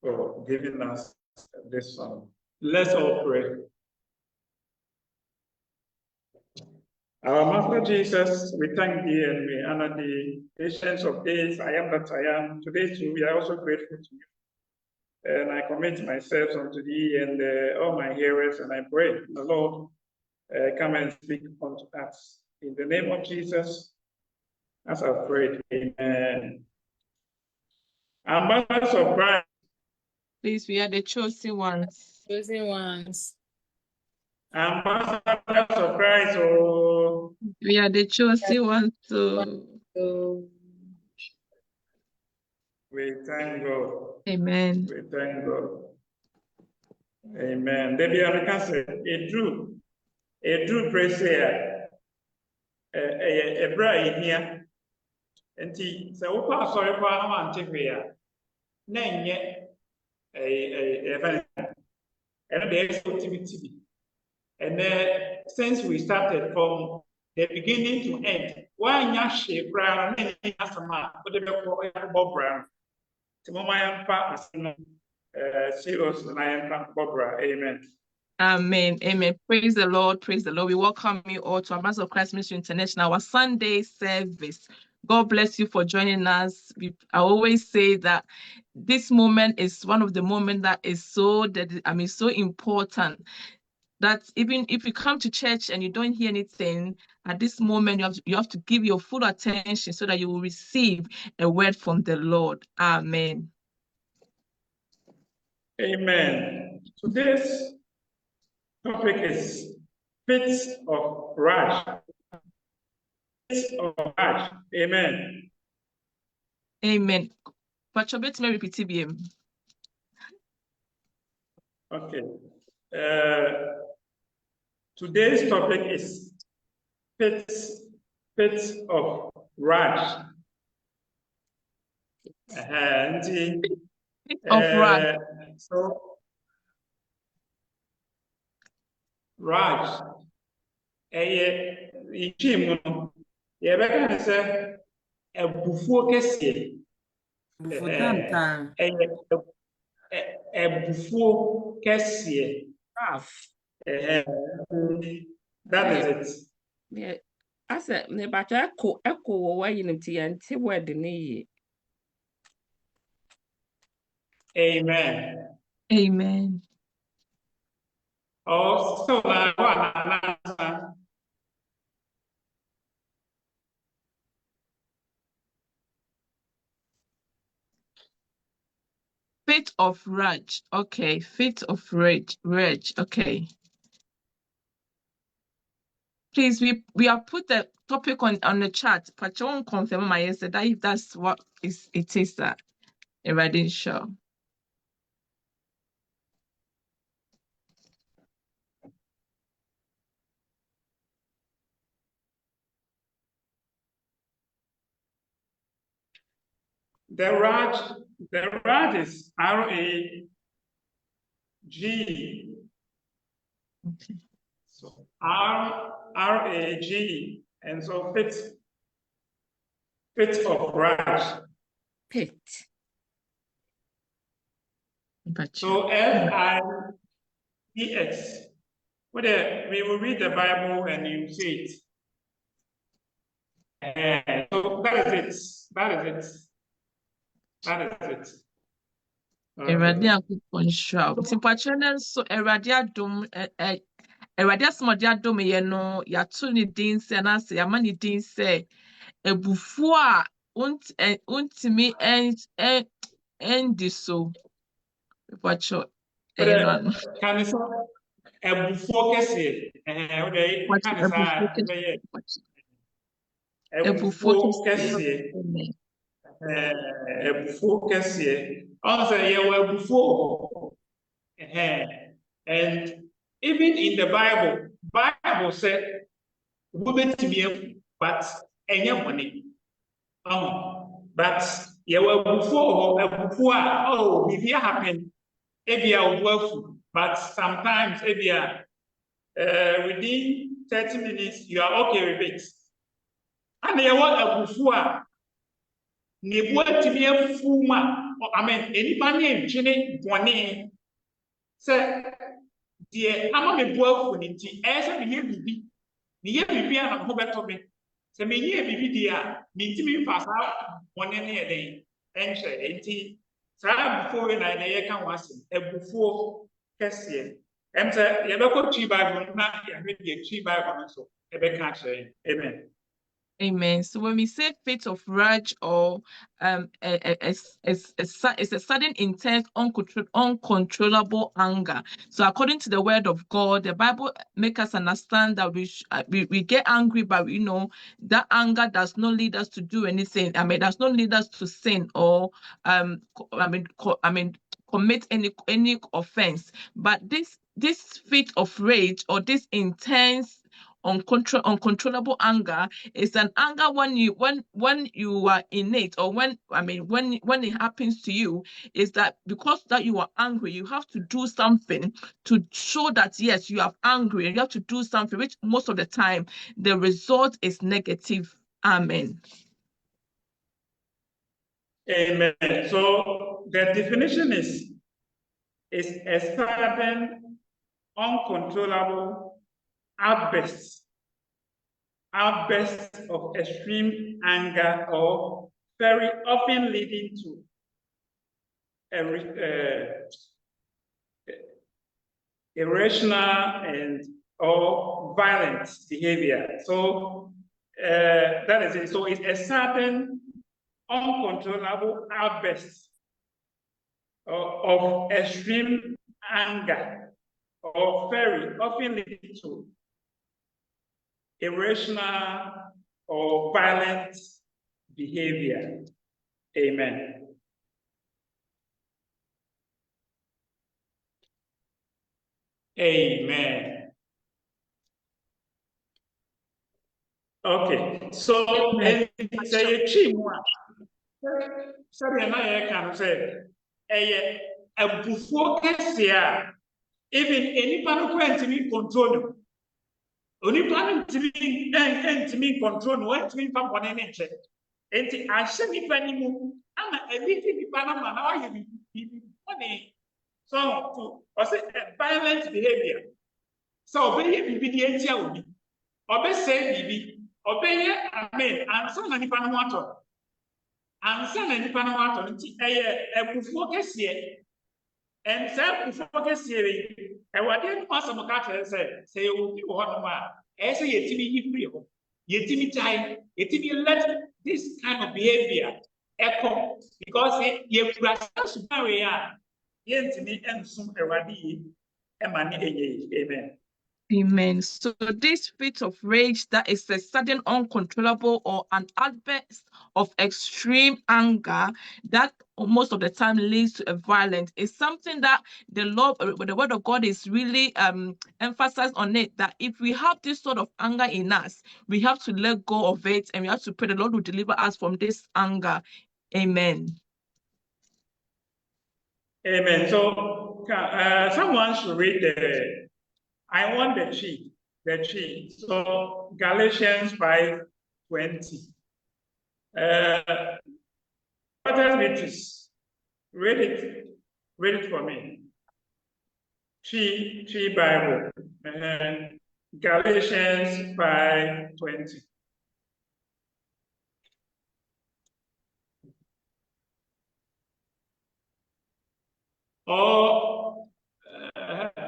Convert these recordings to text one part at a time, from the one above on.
for giving us this song. Let's all pray. Our Master Jesus, we thank thee and we honor thee. Patience of days, I am that I am. Today too, we are also grateful to you. And I commit myself unto thee and all my hearers, and I pray, the Lord, come and speak unto us. In the name of Jesus, as I've prayed, amen. Ambassadors of Christ. Please, we are the chosen ones. Chosen ones. Ambassadors of Christ, oh. We are the chosen ones. So. We thank God. Amen. We thank God. Amen. Debbie America said, a true praise here, a bride here. And he said, oh, sorry, for I want to hear. Name yet a and there's activity. And since we started from the beginning to end, why not shape brown and but the Bob Brown? To my serious and I am Barbara. Amen. Amen. Amen. Praise the Lord. Praise the Lord. We welcome you all to Ambassadors of Christ Ministry International, our Sunday service. God bless you for joining us. I always say that this moment is one of the moments that is so important. That even if you come to church and you don't hear anything, at this moment you have to give your full attention so that you will receive a word from the Lord. Amen. Amen. Today's topic is fits of Raj. Fits of Raj. Amen. Amen. But you better repeat it. Okay. Today's topic is fits of Raj. And of Raj. So Raj, a buffo kese. A buffo kese. That is it. Yeah, I said, but echo why you need to word the Amen. Amen. Oh, so Fit of Raj. Okay, fit of Raj. Okay. Please, we have put the topic on the chat. But you won't confirm my yesterday if that's what it is that if I didn't show. The Raj is R-A-G. Okay. So R-A-G, and so fit of Raj. Pit. So F-I-E-S. We will read the Bible and you see it. So that is it. Eradi akupon shout. Tipachene so eradi adom eradi asmodi adom ye no yatu ni din se na se yama ni din se ebufu a untimi endi so pacho can you say ebufu kese ebufu kese ebufu kese also ebufu and even in the Bible said women to be but any money but ebufu if happen but sometimes within 30 minutes you are okay with it and ebufu Nibuatimi fuma I mean, anybody Jenny Bonnie said, dear, I'm on a boy for it, as I hear me. The year be an over to me. So me year be dear, me to me pass out 1 year a day, and say 80. So before I can once a before Cassian. And say, you look to Bible, not a tree Bible, so a back amen. Amen. So when we say fit of rage or it's a sudden, intense, uncontrollable anger. So according to the word of God, the Bible makes us understand that we get angry, but we know that anger does not lead us to do anything. I mean, does not lead us to sin or commit any offense. But this fit of rage or this intense uncontrollable anger is an anger when you are in it, or when it happens to you, is that because that you are angry, you have to do something to show that yes, you are angry, and you have to do something, which most of the time the result is negative. Amen. Amen. So the definition is a sudden, uncontrollable outburst of extreme anger, or very often leading to irrational and or violent behavior. So that is it. So it's a sudden, uncontrollable outburst of extreme anger, or very often leading to irrational or violent behavior. Amen. Amen. Okay, so say a chimwa. Sorry, I can say a before here. Even any pan to me control. Only plan to me control what me from one end. And I shall be penny move. I'm a little Panama. Now you be funny. So, I say violent behavior. So, obey the idea will be. Obey say, baby. Obey, amen. And son and Panama. And son and Panama. A focus here. And self focus here. And what did Master Mokata say, you want to say, you TV free. You TV time. You TV let this kind of behavior echo, because you grasp barrier. You TV and some eradi. Amen. Amen. So this fit of rage, that is a sudden, uncontrollable, or an outburst of extreme anger that most of the time leads to a violence, is something that the word of God is really emphasized on it, that if we have this sort of anger in us, we have to let go of it, and we have to pray the Lord will deliver us from this anger. Amen. Amen. So someone should read I want the tree. So Galatians 5:20. Beatrice, read it for me. Tree Bible. Galatians 5:20. Or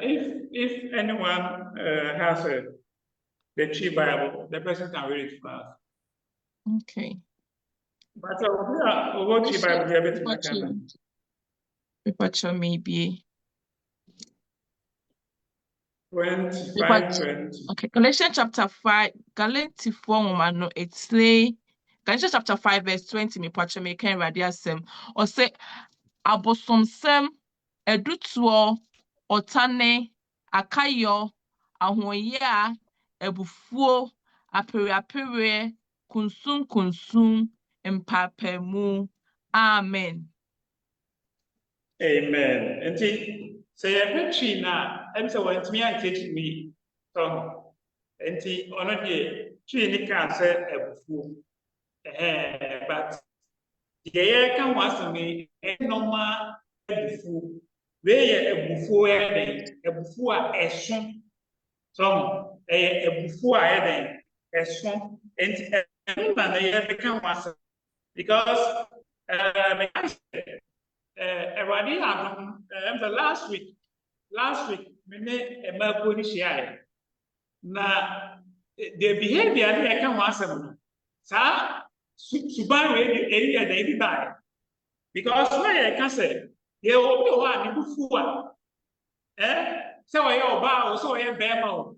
if anyone has the Tree Bible, the person can read it for us. Okay. But what Tree Bible Picture maybe 25:20. Okay, Galatians chapter 5, Galatians 4, it's Galatians chapter 5, verse 20, me picture me can radiasem, or say abosomsem edutuo otane akayo ahoya ebufuo apere kunsum empapemu. Amen. Amen. And say a tree now, and so when me and teach me, so and on a day, tree can say a fool. But Yeye ka wasame enoma ebufu. We ye ebufu eden, ebufu a eson. So ebufu a eden, eson. Enti enoma na ye ka wasame because everybody had last week me emako ni share na the behavior they can wasam sa suban we area dey be by because why I can say ye obi o ha ni bufu a say we oba o so ye bema o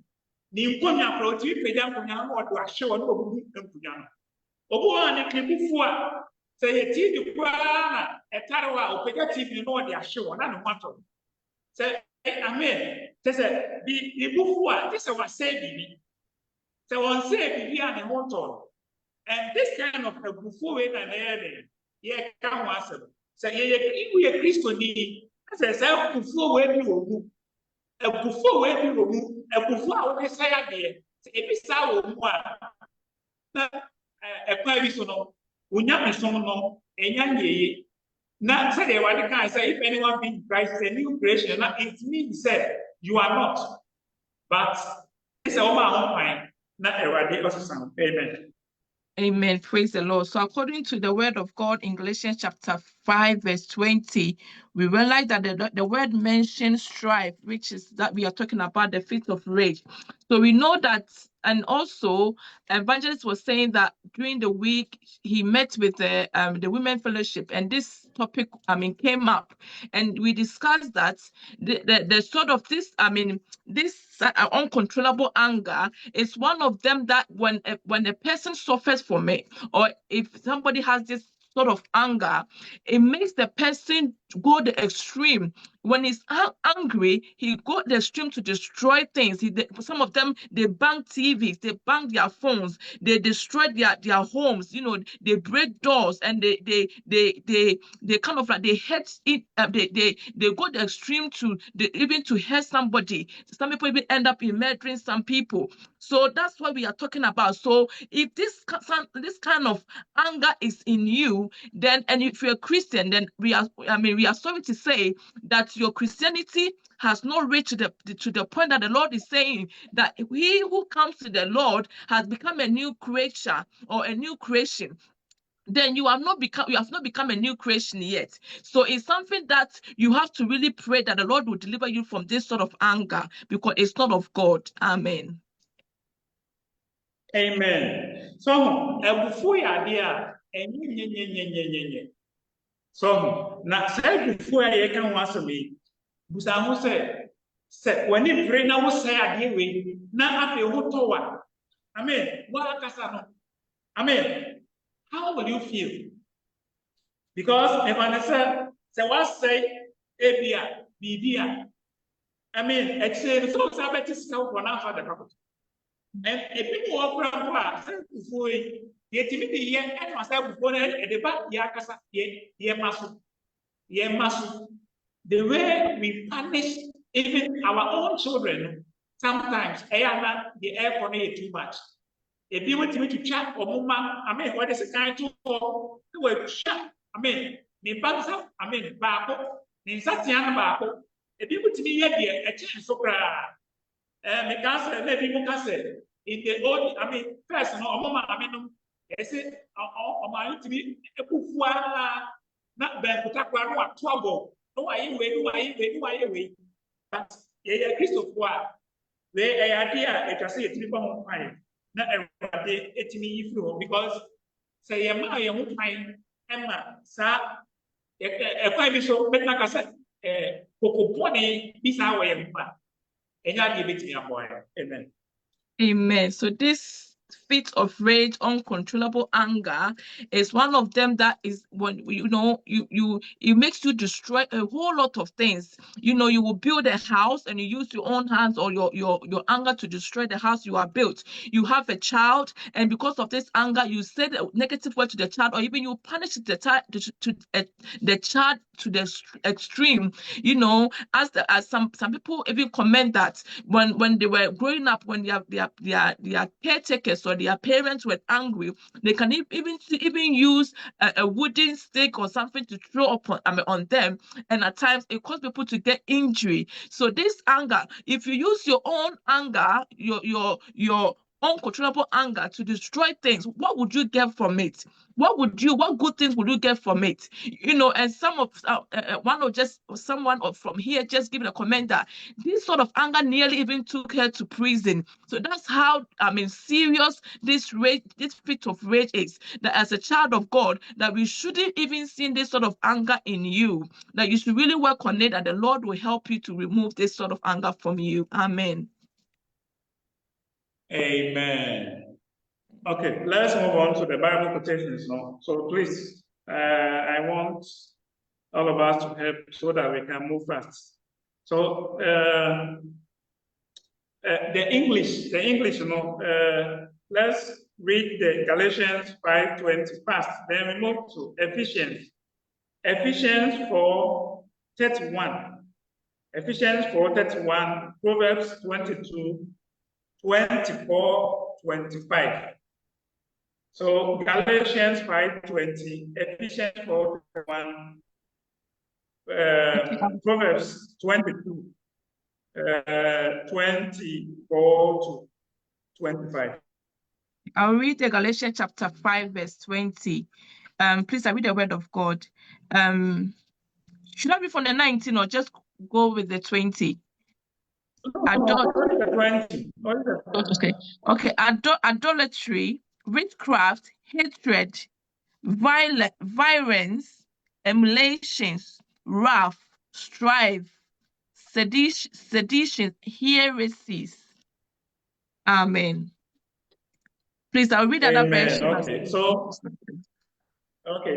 ni nkonya pro ti peja nkonya na o do ahye o na obu nkonya no obu ha ni bufu a say ye ti di kwa na etarewa o peja TV no o de ahye o na no mato say amen say the bufu a this was say bibi. So one say bibi and motor. And this kind of a bufu way na there, yeah, come once. So ye Christo ni. Say bufu way bi omu. A bufu way bi omu. A bufu a we say ade. Say ebi sa omu a. Na e kwa bi so no. Unya so no. Enya yeye. Na say the word can say if anyone be in Christ, a new creation. Now it means said you are not. But it's a woman. Amen. Amen. Praise the Lord. So according to the word of God in Galatians chapter 5, verse 20, we realize that the word mentions strife, which is that we are talking about the fit of rage. So we know that, and also Evangelist was saying that during the week he met with the women fellowship, and this topic came up, and we discussed that the sort of this this uncontrollable anger is one of them that when a person suffers from it, or if somebody has this sort of anger, it makes the person go the extreme. When he's angry, he go the extreme to destroy things. Some of them, they bang TVs, they bang their phones, they destroy their homes. You know, they break doors, and they kind of like they hurt it. They go the extreme to even to hurt somebody. Some people even end up in murdering some people. So that's what we are talking about. So if this kind of anger is in you, then, and if you're a Christian, then we are sorry to say that your Christianity has not reached to the point that the Lord is saying that he who comes to the Lord has become a new creature or a new creation. Then you have not become a new creation yet. So it's something that you have to really pray that the Lord will deliver you from this sort of anger, because it's not of God. Amen. Amen. So ebufu ya dia enye. So na say ebufu ya ye kan wasome. Busa ho say when you pray na wo say ade we na afi ho towa. Amen. Wa akasa no. Amen. How will you feel? Because if I say what say ebia bibia. I mean, actually so sabeti sika for now for the property. And if people walk around, say ye timi di ye and must have before the back ya kasa ye masu. The way we punish even our own children, sometimes the air for me too much. If you want me to chat or mama, I mean, what is the kind to chat? I mean, the bansa, I mean, bako, the Satiana bako. If you want me here, a chance so maybe you can say in the old, I mean, first, no, mama, I mean, I say, my to be a pufua, not bad, but I want trouble. No, I wait. But a Christopher, where I idea, it was a triple fine. Not everybody, it's me if you because say, I won't find Emma, sir. If I be so, but like I said, Coco Pony is our way. Amen. Amen. So this fit of rage, uncontrollable anger is one of them that is when it makes you destroy a whole lot of things. You know, you will build a house and you use your own hands or your anger to destroy the house you are built. You have a child, and because of this anger, you say the negative word to the child, or even you punish the child to the extreme. You know, as some people even comment that when they were growing up, when their caretakers or or their parents were angry, they can even use a wooden stick or something to throw upon on them, and at times it causes people to get injury. So this anger, if you use your own anger, your uncontrollable anger to destroy things, what would you get from it? What good things would you get from it? And someone from here just giving a comment that this sort of anger nearly even took her to prison. So that's how serious this fit of rage is. That as a child of God, that we shouldn't even see this sort of anger in you. That you should really work on it, and the Lord will help you to remove this sort of anger from you. Amen. Amen. Okay, let's move on to the Bible quotations now. So please, I want all of us to help so that we can move fast. So the English, let's read the Galatians 5:20 first, then we move to Ephesians 4:31. Ephesians 4:31, Proverbs 22:24-25. So Galatians 5:20, Ephesians 4:31, Proverbs 22:24-25. I'll read the Galatians chapter 5, verse 20. Please, I read the word of God. Should I be from the 19 or just go with the 20? Okay. Idolatry, witchcraft, hatred, violence, emulations, wrath, strife, sedition, heresies. Amen. Please, I'll read another version. Okay,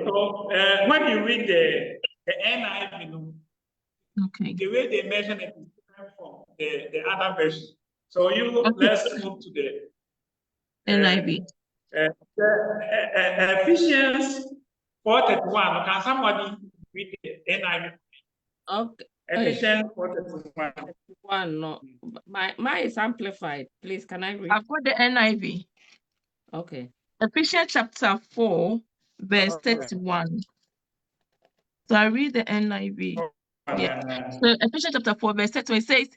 so when you read the NIV, okay, the way they mention it is different from the other version. So let's move to the NIV. Ephesians 4:31. Can somebody read the NIV? Okay. Ephesians 4:31. No, mine is amplified. Please, can I read? I've got the NIV. Okay. Ephesians chapter 4, verse 31. So I read the NIV. Yeah. So Ephesians chapter 4, verse 31, it says,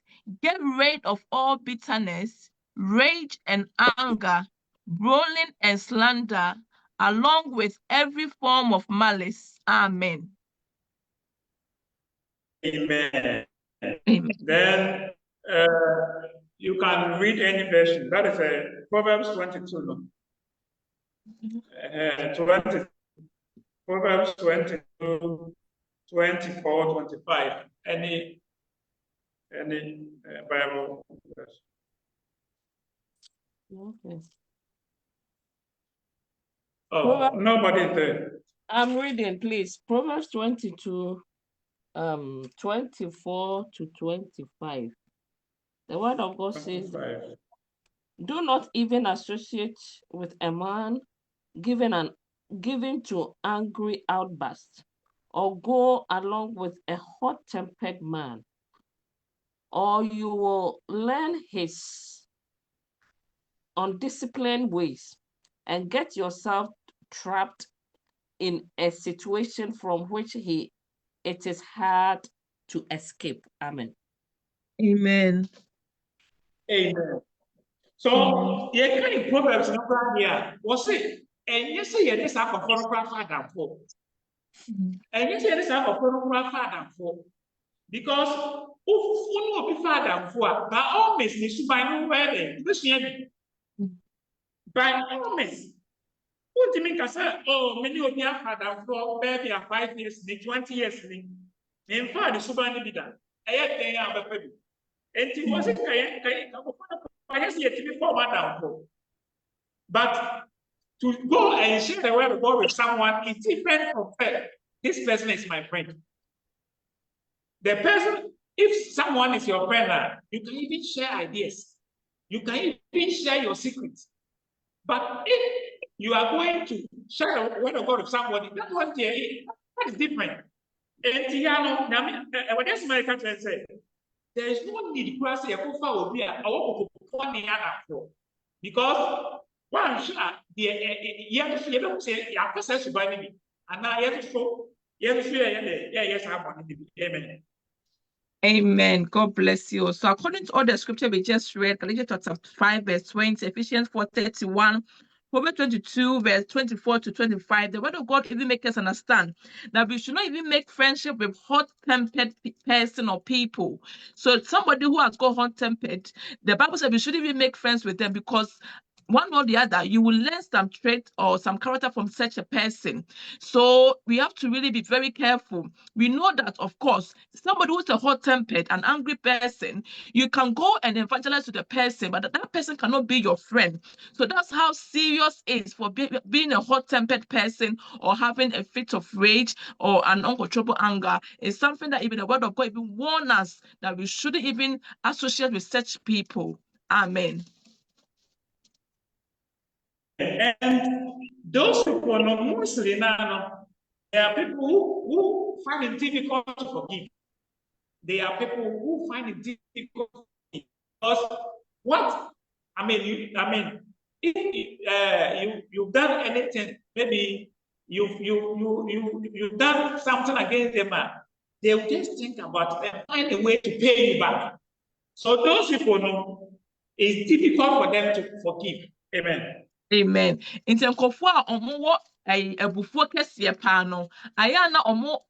get rid of all bitterness, rage and anger, brawling and slander, along with every form of malice. Amen. Amen. Amen. Then you can read any version. That is Proverbs 22. No? 20, Proverbs 22, 24-25. Any Bible verse? Okay. Oh, nobody there. I'm reading, please. Proverbs 22, 24-25. The word of God says, do not even associate with a man given to angry outbursts, or go along with a hot-tempered man, or you will learn his undisciplined ways and get yourself trapped in a situation from which it is hard to escape. Amen. Amen. Amen. So, you can Proverbs number here. Was it? And you say you just have a photograph Adam for. And you say this have a photograph Adam for. Because who know be Adam for? By all means, you should buy no wedding. By all means. What do you mean? Oh, many of you have Adam for baby 5 years, 20 years. In fact, the super need that. I had 10 years baby. And it wasn't but to go and share the word of God with someone is different from this person is my friend. The person, if someone is your friend, you can even share ideas. You can even share your secrets. But if you are going to share the word of God with somebody, that is different. And what else my country say? There is no need to say because one shot, the you say, yeah, process to buy me, and now you have to show, yes, I want it. Amen. Amen. God bless you. So according to all the scripture we just read, Galatians chapter 5, verse 20, Ephesians 4:31, Proverbs 22, verse 24 to 25, the word of God even makes us understand that we should not even make friendship with hot-tempered person or people. So somebody who has got hot-tempered, the Bible says we shouldn't even make friends with them, because one or the other, you will learn some trait or some character from such a person. So we have to really be very careful. We know that, of course, somebody who's a hot-tempered, an angry person, you can go and evangelize to the person, but that person cannot be your friend. So that's how serious it is for being a hot-tempered person, or having a fit of rage or an uncontrollable anger. It's something that even the word of God even warns us that we shouldn't even associate with such people. Amen. And those people, mostly now, there are people who find it difficult to forgive. They are people who find it difficult to forgive. Because what? If you've done anything, maybe you've done something against them, they will just think about and find a way to pay you back. So those people know it's difficult for them to forgive. Amen. Amen. Nti nkɔfo a ɔmo wɔ abufuo kɛseɛ paa no, ayɛ na ɔmo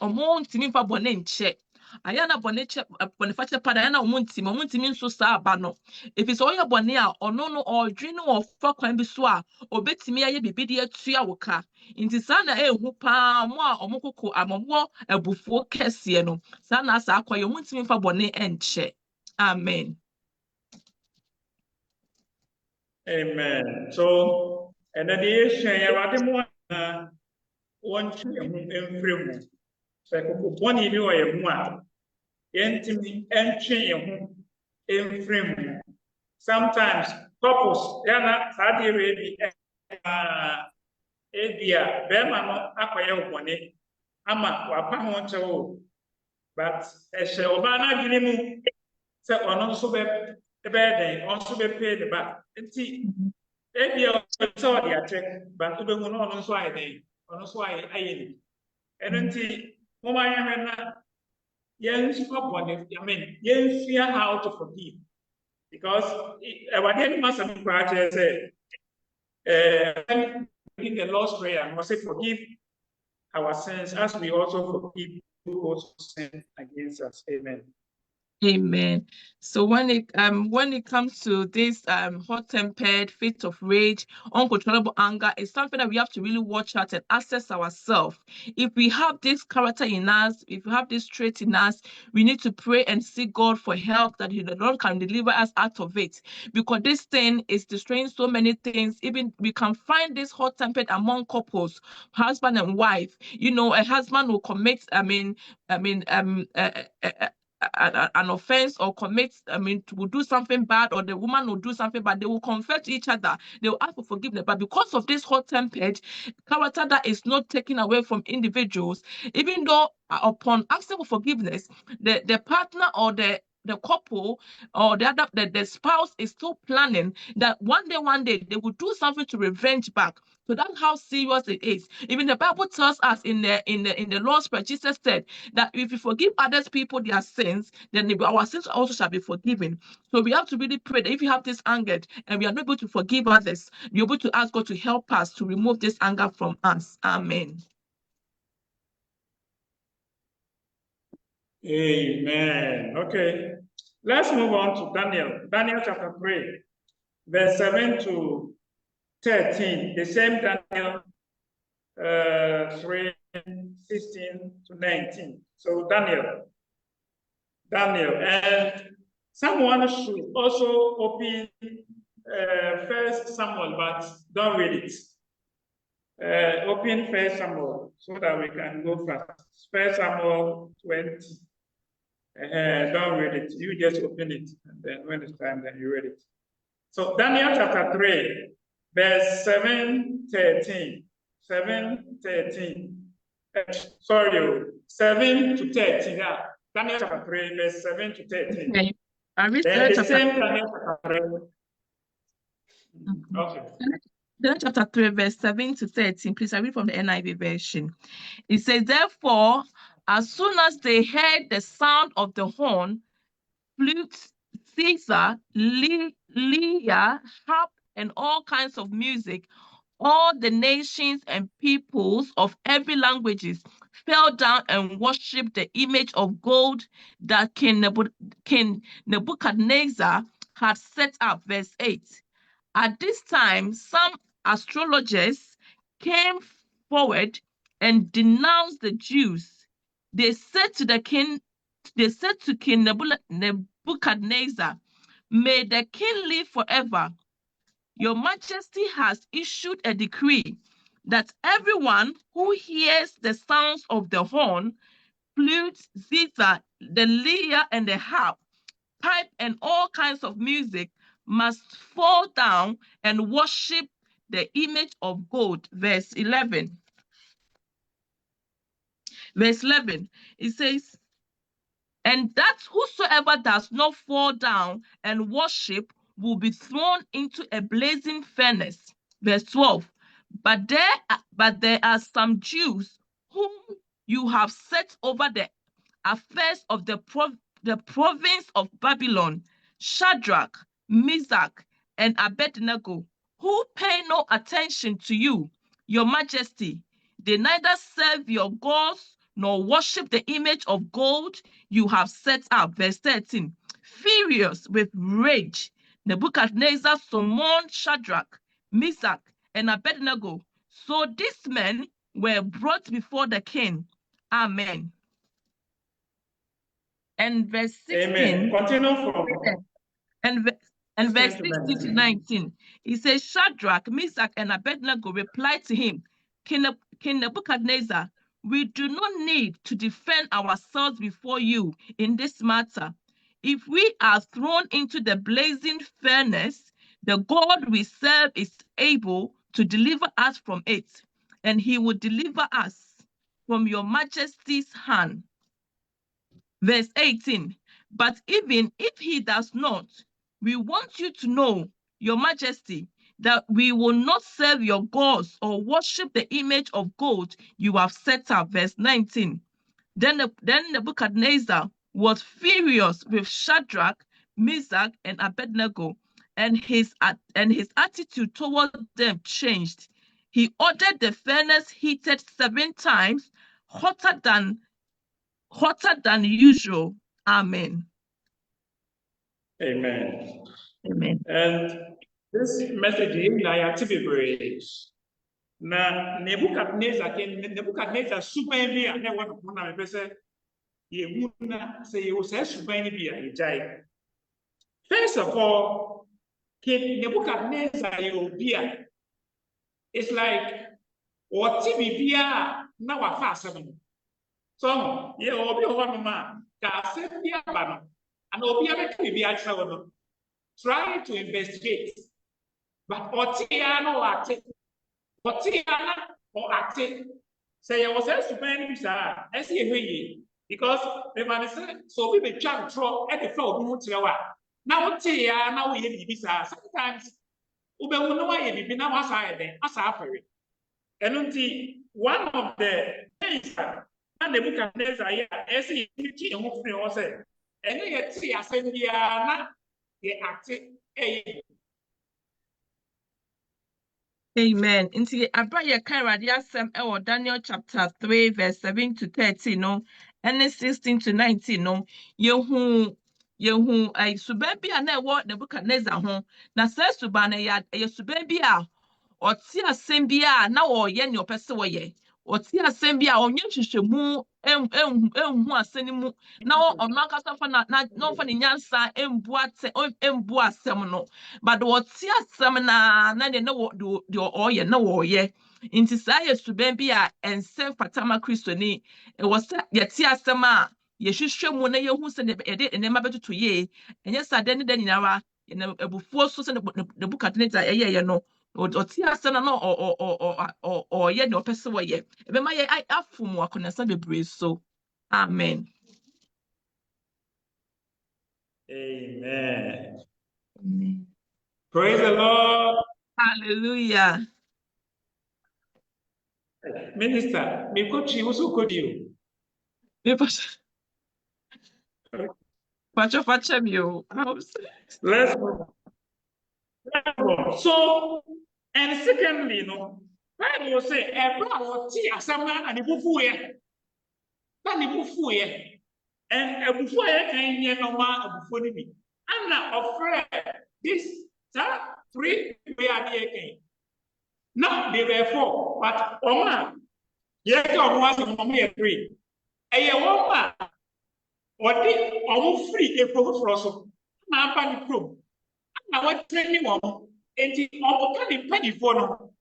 ntumi mfa bɔne nkyɛ. Ayɛ na bɔnefakyɛ paa, ayɛ na ɔmo ntumi nso saa aba no. Efi sɛ ɔyɛ bɔne a, ɔno no ɔdwene no ɔfa kwan bi so a obetumi ayɛ biribi de atua wo ka. Nti saa na ehu paa mo a ɔmo koko amɔwɔ abufuo kɛseɛ no. Saa na saa akɔyɛ, ɔmo ntumi mfa bɔne nkyɛ. Amen. Amen. So, and then the issue, one frame. So, one you know, a one, entry in frame. Sometimes couples, they are not sadly ready. Edia, Bema, acquire one, Ama, Wapa, want to, but a shell banner dream, so on also the bed, also be paid the back. And see, maybe I saw the attack, but we will not also I day, on also I and then see, Mama, yes, I mean, yes, fear how to forgive. Because what any must have practice in the Lord's Prayer, I must say, forgive our sins as we also forgive who also sin against us. Amen. Amen. So when it comes to this hot-tempered, fit of rage, uncontrollable anger, it's something that we have to really watch out and assess ourselves. If we have this character in us, if we have this trait in us, we need to pray and seek God for help, that the Lord can deliver us out of it. Because this thing is destroying so many things. Even we can find this hot-tempered among couples, husband and wife. You know, a husband will commit, an offense or will do something bad, or the woman will do something bad. They will confess to each other, they will ask for forgiveness, but because of this hot-tempered character that is not taken away from individuals, even though upon asking for forgiveness, the partner or the couple or the spouse is still planning that one day they will do something to revenge back. So that's how serious it is. Even the Bible tells us in the Lord's Prayer, Jesus said that if we forgive others people their sins, then our sins also shall be forgiven. So we have to really pray that if you have this anger and we are not able to forgive others, be able to ask God to help us to remove this anger from us. Amen. Amen. Okay. Let's move on to Daniel. Daniel chapter 3, verse 7 to 13. The same Daniel 3, 16 to 19. So Daniel, and someone should also open 1 Samuel, but don't read it. Open 1 Samuel so that we can go fast. 1 Samuel 20. Don't read it. You just open it, and then when it's time, then you read it. So Daniel chapter 3, verse 7 to 13. 7 to 13. Yeah. Daniel chapter 3, verse 7 to 13. Okay. I read the same Daniel chapter 3. Okay. Daniel chapter 3, verse 7 to 13. Please, I read from the NIV version. It says, therefore, as soon as they heard the sound of the horn, flutes, zither, lyre, harp, and all kinds of music, all the nations and peoples of every languages fell down and worshipped the image of gold that King Nebuchadnezzar had set up. Verse 8. At this time, some astrologers came forward and denounced the Jews. They said to King Nebuchadnezzar, may the king live forever. Your Majesty has issued a decree that everyone who hears the sounds of the horn, flute, zither, the lyre, and the harp, pipe, and all kinds of music must fall down and worship the image of gold. Verse 11. Verse 11, it says, and that whosoever does not fall down and worship will be thrown into a blazing furnace. Verse 12, but there are some Jews whom you have set over the affairs of the province of Babylon, Shadrach, Meshach, and Abednego, who pay no attention to you, your Majesty. They neither serve your gods nor worship the image of gold you have set up. Verse 13. Furious with rage, Nebuchadnezzar summoned Shadrach, Meshach, and Abednego. So these men were brought before the king. Amen. And verse 16. Amen. Continue from. And verse 16 to 19. He says, Shadrach, Meshach, and Abednego replied to him, King Nebuchadnezzar, we do not need to defend ourselves before you in this matter. If we are thrown into the blazing furnace, the God we serve is able to deliver us from it, and he will deliver us from your Majesty's hand. Verse 18, but even if he does not, we want you to know, your Majesty, that we will not serve your gods or worship the image of gold you have set up. Verse 19, then Nebuchadnezzar was furious with Shadrach, Meshach, and Abednego, and his attitude toward them changed. He ordered the furnace heated 7 times hotter than usual. Amen. Amen. Amen. And this message is activity. Na Nebuchadnezzar suban bi a na ɛwɔ no na mepɛ sɛ na sɛ yɛwɔ saa suban no bi a yɛgyae. First of all, King Nebuchadnezzar yɛ obi a it's like ɔte biribiara na wafa asɛm no. So yɛ obi wɔ hɔnom a ka asɛm bi aba no ana obi abɛka biribi akyerɛ wɔ no try to investigate but ɔte ya no ɔate ɔte ya na ɔate sɛ yɛwɔ sɛ suban no bi saa ɛsɛ yɛhwɛ yie because bɛma ne sɛ sɛ obi bɛtwa ntorɔ ɛde fa obi ho kyerɛ wo a na wote ya na woyɛ biribi saa sometimes wobɛwu na woayɛ biribi na woasa ayɛ dɛn asa afɛre ɛno nti one of the things na Nebuchadnezzar yɛ a ɛsɛ yɛti yɛn ho firi hɔ sɛ ɛne yɛte asɛm biara na yɛate ɛyɛ. Amen. Nti abra yɛ ka Awurade asɛm ɛwɔ Daniel chapter 3 verse 7 to 13 no ɛne 16 to 19 no yehu suban bi a na ɛwɔ Nebuchadnezzar ho na sɛ suban no yɛ suban bi a ɔte asɛm bi a na wɔyɛ ne ɔpɛ sɛ wɔyɛ ɔte asɛm bi a ɔnyɛ nhwehwɛmu ɛnhu asɛm no mu na ɔno ankasa fa na ɔfa ne nyansa ɛmbu asɛm no but ɔte asɛm na deɛ ɔyɛ na wɔyɛ nti saa yɛ suban bi a ɛnsɛ fatama kristoni ɛwɔ sɛ yɛte asɛm a yɛhwehwɛ mu na yɛhu sɛ yɛde nneɛma bɛtoto yie ɛnyɛ sɛ adɛ ne dɛ nyinara abufuo so sɛ Nebukadnezar ɛyɛyɛ no ɔte asɛm na ɔyɛ deɛ ɔpɛ sɛ wɔyɛ ɛbɛma yɛ afom akɔnɛsa bebree so. Amen. Amen. Praise the Lord. Hallelujah. Minister, me coach you also could you. Let's move. So, and secondly, no, Bible will say, Ebra will see a summer and the buffooye. Then the buffooye. And a buffooye can hear no man of buffoonie. I'm not afraid this three we are here again. No, they were four, but Oma, yes, or was a mommy agree. A woman, what did almost free a pro for us? Now, Panny Pro. Now, what training one? And the almost kind of penny for no.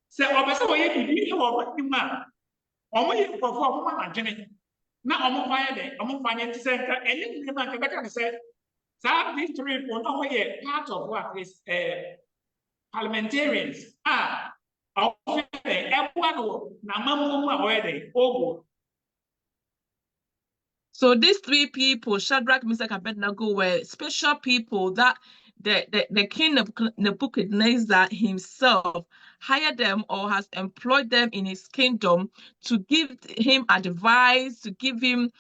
Say, Obasa, what you do, what you man. Only perform one Jenny. Now, I'm fire there, I'm finding center, and then the man can say, so these three for no way part of what is parliamentarians. So these three people, Shadrach, Meshach, and Abednego, were special people that the king of Nebuchadnezzar himself hired them or has employed them in his kingdom to give him advice, to give him,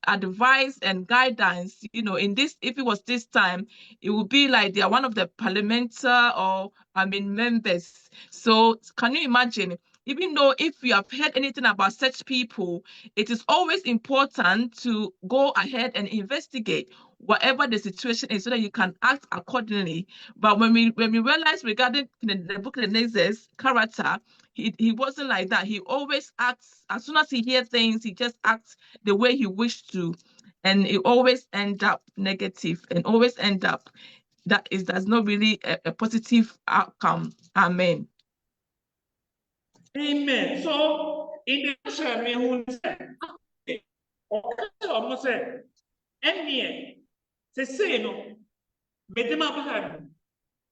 advice and guidance. In this, if it was this time, it would be like they are one of the parliamentary or members. So can you imagine? Even though if you have heard anything about such people, it is always important to go ahead and investigate whatever the situation is so that you can act accordingly. But when we realize regarding Nebuchadnezzar's character, he wasn't like that. He always acts, as soon as he hears things, he just acts the way he wished to. And it always ends up negative and always end up that's not really a positive outcome. Amen. Amen. So, in the sermon, who said, almost said, and here, say, no, Bedema Bahad,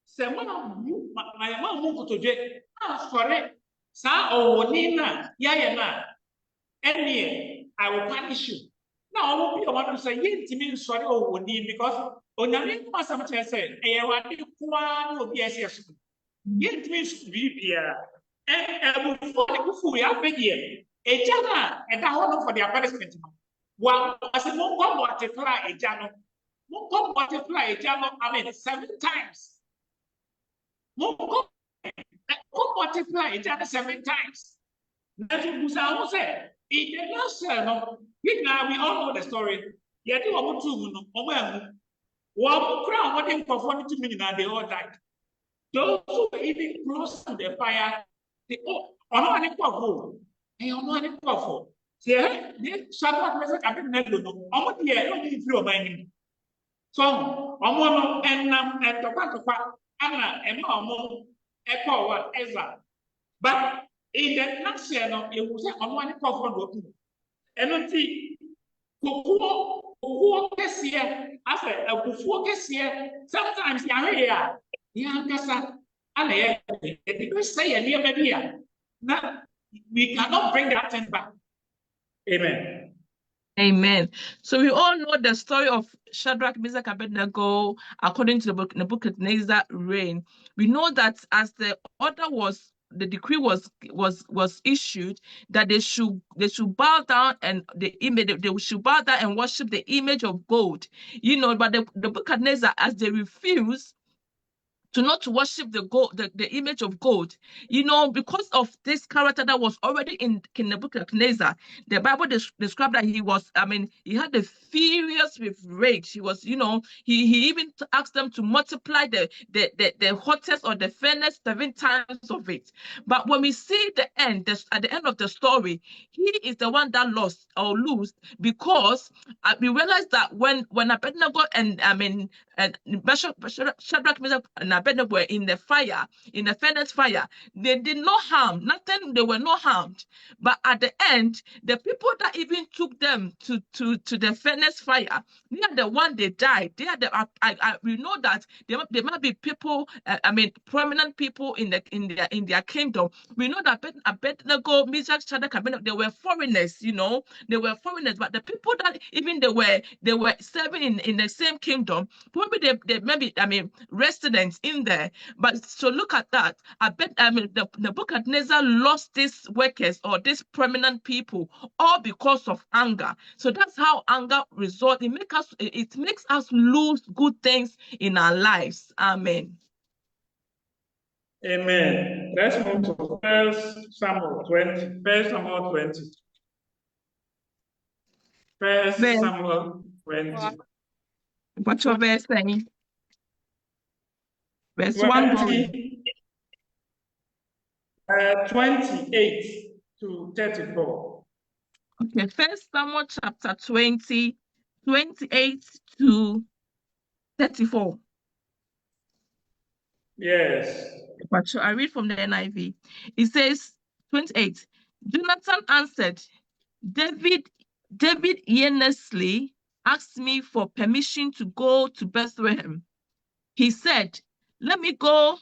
say, one of you, my mom moved to J. Sorry, Sa or Nina, Yayana, and here, I will punish you. Now, I will be one to say, yes, to me, sorry, or need because on the name of some said, I want to one of yes, yet means be here. And before we have been here, a jana and that one for their punishment. Well, as a monk multiply a jano, monk multiply a jano, 7 times. Monk multiply a jano 7 times. That's what Musa said. In the last sermon, now we all know the story. Yet, you want to one crown, what they performed to me, and they all died. Those who were even close to the fire, they not any powerful. They are not any powerful. See, they Shadrach, Meshach, and Abednego. I'm here, don't need to mind. So, I'm one and the Papa, Anna, and Mamma, Echo, Ezra. But in the next year, it was on one powerful. And don't see, who gets here, I said, before gets here, sometimes you're here. We cannot bring that thing back. Amen. Amen. So we all know the story of Shadrach, Meshach, and Abednego according to the Nebuchadnezzar reign. We know that as the decree was issued that they should bow down and they should bow down and worship the image of gold. But the Nebuchadnezzar, as they refuse to not worship the image of gold, because of this character that was already in King Nebuchadnezzar. The Bible described that he was, he had a furious with rage. He was, he even asked them to multiply the hottest or the furnace 7 times of it. But when we see the end, at the end of the story, he is the one that lost or lose, because we realize that when Abednego and Shadrach, Meshach, and Abednego were in the furnace fire, they did not harm, nothing, they were not harmed. But at the end, the people that even took them to the furnace fire, they are the one they died. They are we know that there might be people, prominent people in their kingdom. We know that Abednego, Meshach, Shadrach, Abednego, they were foreigners, they were foreigners, but the people that even they were serving in the same kingdom, probably they maybe residents in there. But so look at that. I bet the Nebuchadnezzar lost these workers or these prominent people all because of anger. So that's how anger results. It makes us lose good things in our lives. Amen. Amen. Let's move to 1 Samuel 20. 1 Samuel 20. 1 Samuel 20. What's your verse saying? Verse 20, 28 to 34. Okay, 1 Samuel chapter 20, 28 to 34. Yes. But I read from the NIV. It says, 28, Jonathan answered, David earnestly asked me for permission to go to Bethlehem. He said, let me go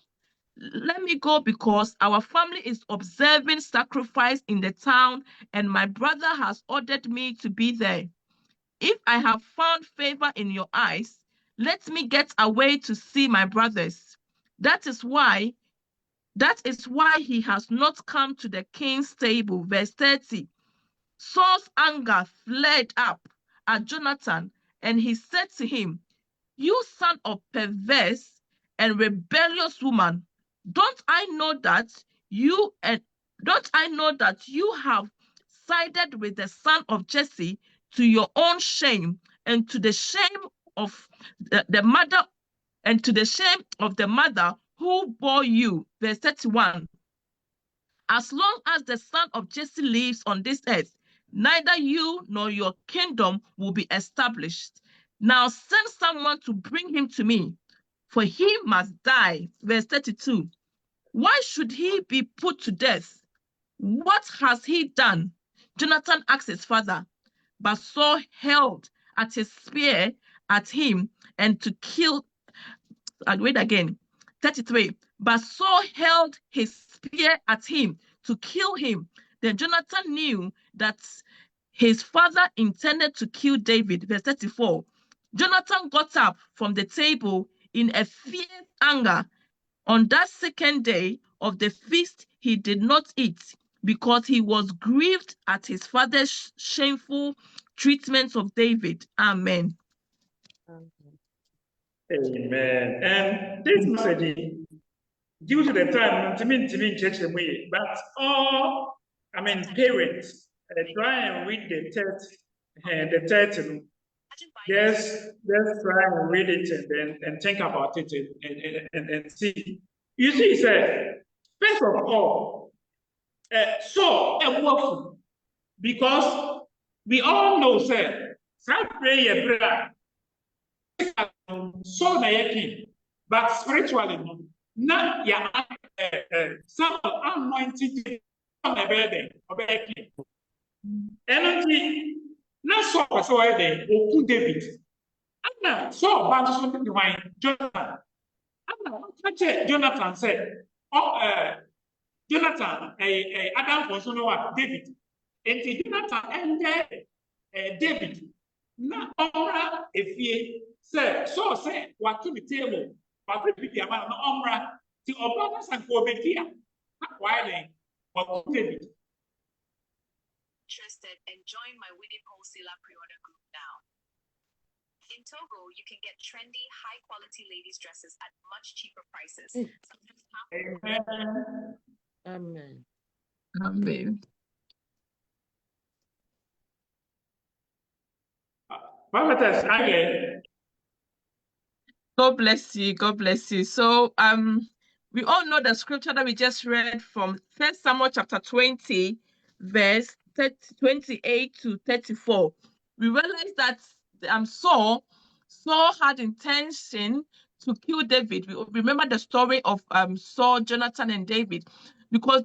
because our family is observing sacrifice in the town and my brother has ordered me to be there. If I have found favor in your eyes, let me get away to see my brothers. That is why he has not come to the king's table. Verse 30. Saul's anger flared up at Jonathan, and he said to him, you son of perverse and rebellious woman, don't I know that you have sided with the son of Jesse to your own shame and to the shame of the mother and to the shame of the mother who bore you? Verse 31. As long as the son of Jesse lives on this earth, neither you nor your kingdom will be established. Now send someone to bring him to me, for he must die. Verse 32. Why should he be put to death? What has he done? Jonathan asked his father, but Saul held at his spear at him and to kill. I'll read again. 33. But Saul held his spear at him to kill him. Then Jonathan knew that his father intended to kill David. Verse 34. Jonathan got up from the table in a fierce anger. On that second day of the feast, he did not eat because he was grieved at his father's shameful treatment of David. Amen. Amen. And this message, due to the time, but all, parents, try and read the text, just try and read it and think about it and see. You see, first of all, so a work, because we all know, some prayer, so but spiritually, not some anointing energy. Not so there, or David. And so about something divine, Jonathan. Jonathan said, Jonathan, Adam was what David. And Jonathan and David. Now, if he said, so say, what to the table, what to be the amount of Omra, the Obamas and Kobekia, why then, what David. Interested and join my Winning Wholesaler pre-order group now. In Togo, you can get trendy, high-quality ladies' dresses at much cheaper prices. Amen. Amen. Amen. Prophetess, again. God bless you. God bless you. So we all know the scripture that we just read from 1 Samuel chapter 20, verse 28 to 34. We realize that Saul had intention to kill David. We remember the story of Saul, Jonathan, and David, because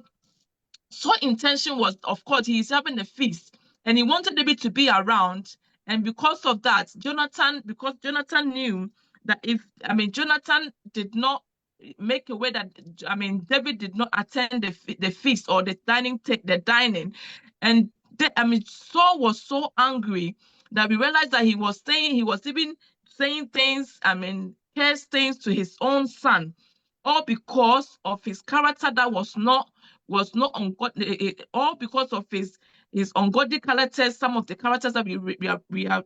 Saul's intention was, of course, he's having a feast and he wanted David to be around. And because of that, Jonathan knew that Jonathan did not make a way that, David did not attend the feast or the dining. And Saul was so angry that we realized that he was even saying things, curse things to his own son. all because of his character that was not ungodly, all because of his ungodly characters. Some of the characters that we are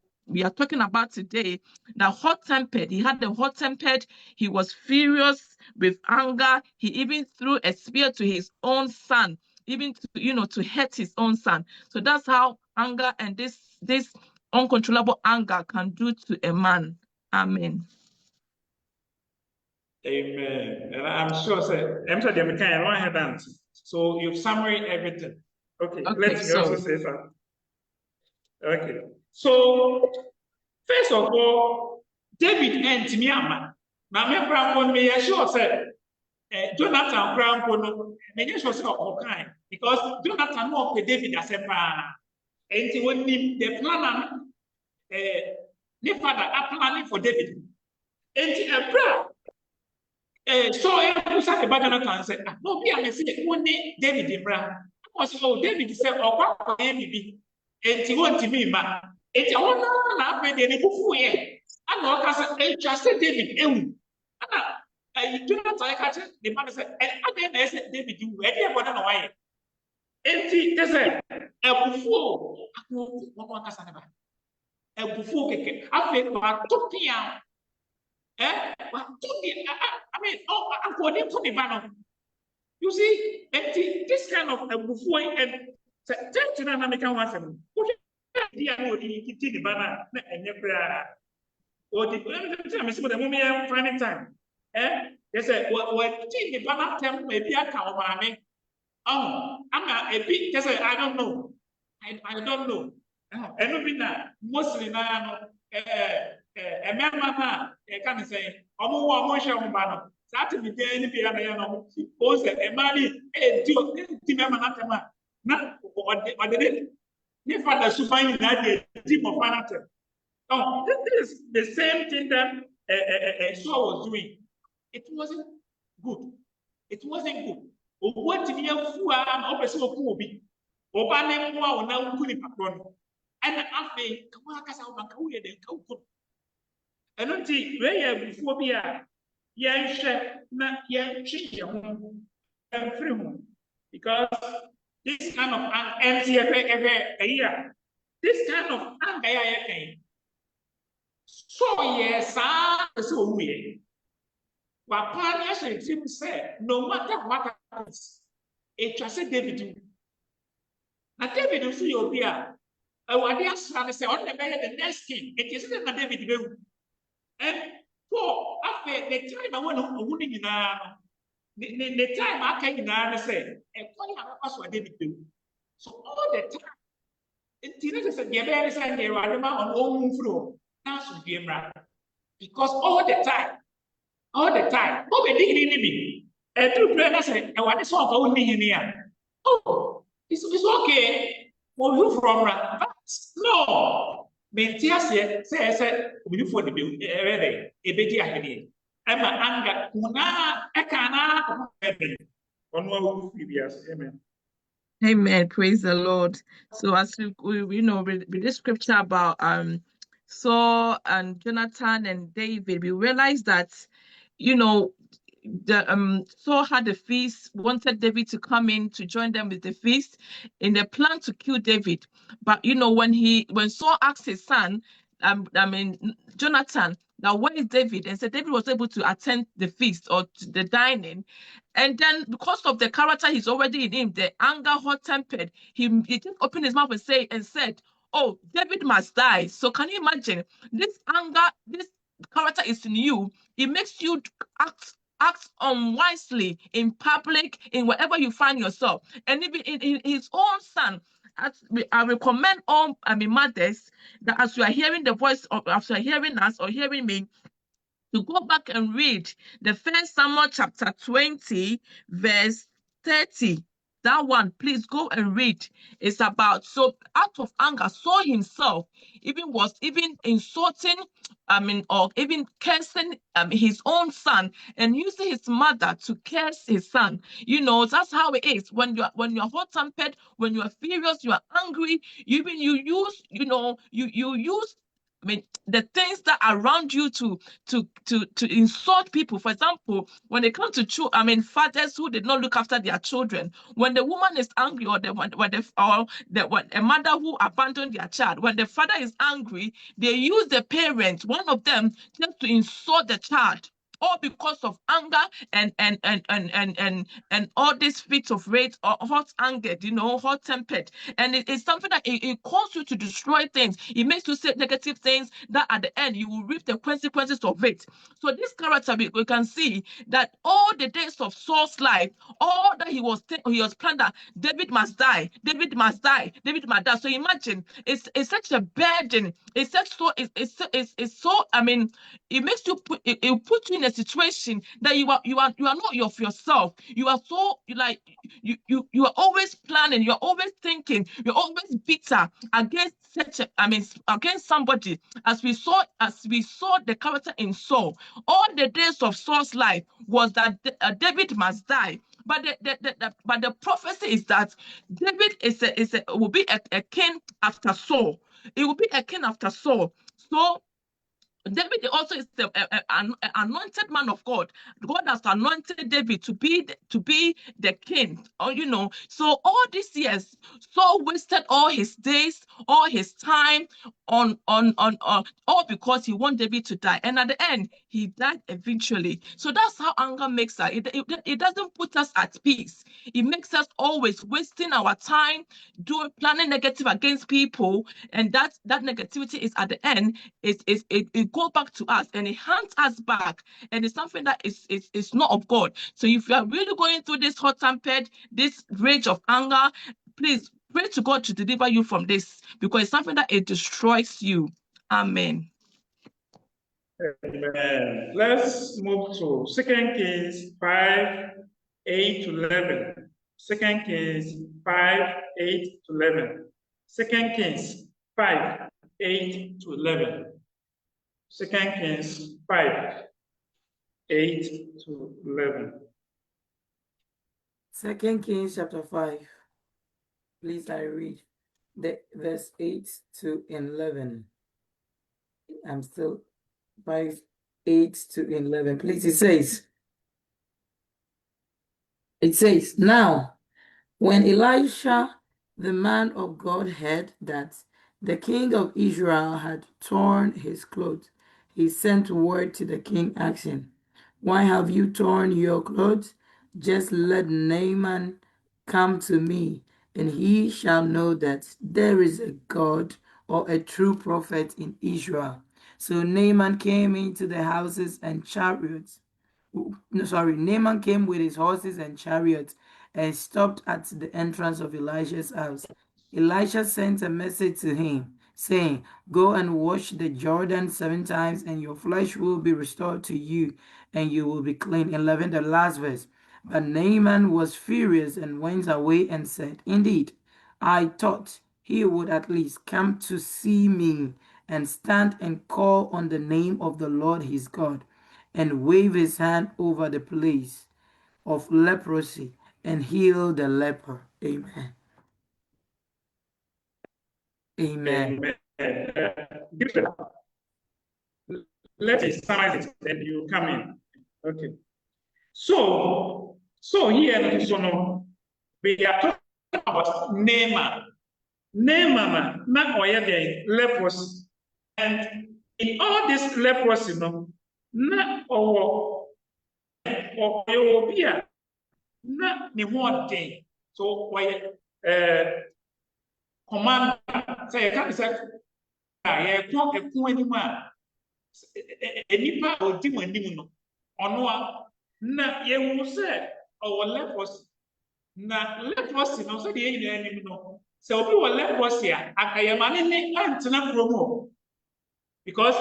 talking about today, the hot-tempered. He had the hot-tempered. He was furious with anger. He even threw a spear to his own son, even to hurt his own son. So that's how anger and this uncontrollable anger can do to a man. Amen. Amen. And I'm sure, sir, I'm sorry, I'm kind of long head answer. So you've summarized everything. Okay, let me also say something. Okay. So, first of all, David and Timiama. Now, my grandpa may sure said, Jonathan grandpa, no, many sure say okay, because Jonathan know David as a man. And he would need the plan, the father are planning for David. And a prayer. So I was at the Jonathan said, no, be a message, one day David in Brown. So David said, oh, what maybe. And he went to me, man. It's a one now, but then before ye. I know, because just said David, I do not like the man said, and I said, David, you ready about an away. And he said, a before, one Casanova. A before, I think, but took me out. I mean, oh, I'm going to the banner. You see, this kind of a before and to American one. The banner and or the moment finding time. They said, what the banner tell maybe I can't man. Oh, I'm a bit, they said, I don't know. I don't know. And mostly now, a man, can say, almost one banner. That be there any be a money, a team, not what they if I was finding that team of fanatics. Oh, this is the same thing that Saul was doing. It wasn't good. It wasn't good. What did you do? Obviously, Obi. Obane Moa now put it upon. And after Kawakasa Makawi and Kauku. And until where before me, young chef, not young chicken, and free because this kind of MCFA a year. This kind of anger, so yes, so we. But Pania Tim said, no matter what happens, it just said David. Now David will see your beer. What they are say on the next king. It is not David. And for after the time I want to winning the time I came in and said, and what David do. So all the time, it said, the very same day, on own floor. Now should be right. Because all the time, what we did in me, and two players say, and what is all for me in here? Oh, it's okay. Well, you from no. Mentia say, we for the bill, a bit ahead. I'm anger, Una, Ekana, on one amen. Amen. Praise the Lord. So as we know, with this scripture about Saul and Jonathan and David, we realize that the Saul had a feast, wanted David to come in to join them with the feast in the plan to kill David. But when Saul asked his son, Jonathan, now where is David? And so David was able to attend the feast or the dining. And then because of the character he's already in him, the anger, hot-tempered, he just opened his mouth and said, oh, David must die. So can you imagine this anger, this character is in you. It makes you act unwisely in public, in wherever you find yourself. And even in his own son, I recommend all mothers that as you are hearing the voice of, as you are hearing us or hearing me, to go back and read the 1 Samuel chapter 20, verse 30. That one, please go and read. It's about, so out of anger, Saul himself was insulting, or even cursing his own son and using his mother to curse his son. That's how it is. When you're hot-tempered, when you are furious, you are angry, you use the things that are around you to insult people. For example, when it comes to fathers who did not look after their children, when the woman is angry, or a mother who abandoned their child, when the father is angry, they use the parent, one of them, just to insult the child, all because of anger and all these fits of rage or hot angered, hot tempered. And it's something that it causes you to destroy things. It makes you say negative things that at the end you will reap the consequences of it. So this character, we can see that all the days of Saul's life, all that he was planned that David must die, David must die, David must die. So imagine, it's such a burden. It makes you it puts you in a situation that you are not of yourself. You are so you are always planning, you're always thinking, you're always bitter against against somebody, as we saw the character in Saul. All the days of Saul's life was that David must die. But the prophecy is that David will be a king after Saul. It will be a king after Saul. So David also is an anointed man of God. God has anointed David to be the king. So all these years, Saul wasted all his days, all his time on all because he wanted David to die. And at the end, he died eventually. So that's how anger makes us. It doesn't put us at peace. It makes us always wasting our time planning negative against people, and that negativity is at the end it go back to us, and it hunts us back, and it's something that is not of God. So if you are really going through this hot-tempered, this rage of anger, please pray to God to deliver you from this, because it's something that it destroys you. Amen. Amen. Let's move to 2 Kings 5:8-11. 2 Kings 5:8-11. 2 Kings 5:8-11. 2 Kings 5:8-11. 2 Kings chapter 5. Please, I read the verse 8-11. I'm still 5:8-11. Please, it says, now, when Elisha, the man of God, heard that the king of Israel had torn his clothes, he sent word to the king asking, why have you torn your clothes? Just let Naaman come to me, and he shall know that there is a God or a true prophet in Israel. So Naaman came into the houses and chariots. Naaman came with his horses and chariots and stopped at the entrance of Elisha's house. Elisha sent a message to him, saying, go and wash the Jordan 7 times, and your flesh will be restored to you, and you will be clean. 11, the last verse. But Naaman was furious and went away and said, indeed, I thought he would at least come to see me and stand and call on the name of the Lord his God, and wave his hand over the place of leprosy and heal the leper. Amen. Amen. Amen. Let me sign it, then you come in. Okay. So here, we are talking about Naaman. Naaman, not the leprosy. And in all this leprosy, na obia na ni ho den, so command say can say ekun anim a enipa odi manim no ono a na yewu say leprosy na leprosy no so de yin anim no say obi wo leprosy a akayamane ne antena promo, because